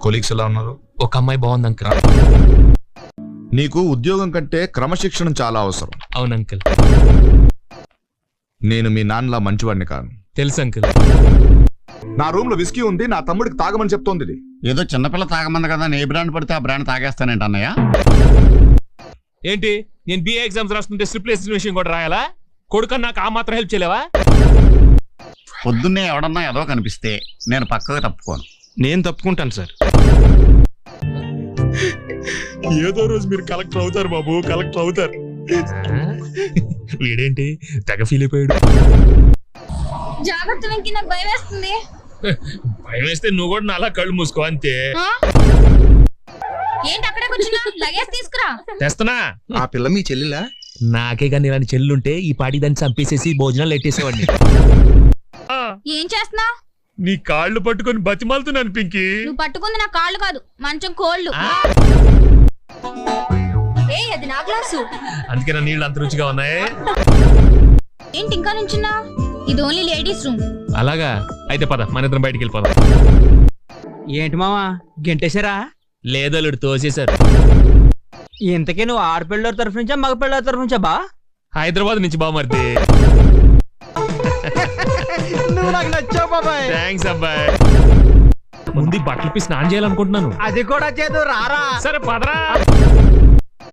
Colleagues ఎలా ఉన్నారు? ఒక అమ్మాయి బాగుంది అంకుల్. నీకు ఉద్యోగం కంటే క్రమశిక్షణ చాలా అవసరం. అవును అంకుల్. నేను మీ నాన్నలా మంచివాడిని కాను. తెలుసు అంకుల్. నా రూమ్ లో విస్కీ ఉంది, నా తమ్ముడికి తాగమని చెప్తోంది ఇది. ఏదో చిన్నపిల్ల తాగమంది కదా, ఏ బ్రాండ్ పడితే ఆ బ్రాండ్ తాగేస్తానంట అన్నయ్య. ఏంటి నేను బిఏ ఎగ్జామ్స్ రాస్తుంటే స్లిప్లెస్ విషయం కూడా రాయాలా? కొడుకని నాకు ఆ మాత్రం హెల్ప్ చేయలేవా? పొద్దున్నే ఎవడన్నా ఏదో కనిపిస్తే నేను పక్కకు తప్పుకోను. నేను తప్పుకుంటాను సార్. ఏదో రోజు మీరు కలెక్టర్ అవుతారు బాబు, కలెక్టర్ అవుతారు. వీడేంటి తెగ ఫీల్ అయిపోయాడు. జాగ్రత్త వెంకీ, నాకు భయం వేస్తుంది. భయం వేస్తే నువ్వు కూడా అలా కళ్ళు మూసుకో అంతే. ఏంటి అక్కడే కూర్చున్నా? లగేజ్ తీసుకురా. తెస్తున్నా. ఆ పిల్ల మీ చెల్లిలా? నాకే కానీ ఇలాంటి చెల్లుంటే ఈ పాటి దాన్ని చంపేసేసి భోజనాలు ఎట్టేసేవాడిని. ఏం చేస్తున్నావు? నీ కాళ్ళు పట్టుకొని బతిమాలుతున్నాను పింకి. నువ్వు పట్టుకుంది నా కాళ్ళు కాదు, మంచం కోళ్ళు. ఏ అది నా గ్లాసు. అందుకే నా నీళ్ళు అంత రుచిగా ఉన్నాయి. ఏంటి ఇంకా నుంచున్నా? ఇది ఓన్లీ లేడీస్ రూమ్. అలాగా అయితే పద మన ఇద్దరం బయటికి వెళ్ళిపోదాం. ఏంటి మావా గెంటేశారా? లేదలుడు తోసేశారు. ఇంతకీ నువ్వు ఆడపిల్లల తరఫు నుంచా మగ పిల్లల తరఫు నుంచా బా? హైదరాబాద్ నుంచి బామర్ది. నువ్వు నాకు నచ్చావు బాబాయ్. థ్యాంక్స్ అబ్బాయి. ముందు బట్టలు స్నానం చేయాలనుకుంటున్నాను. అది కూడా చేదు రారా. సరే పదరా.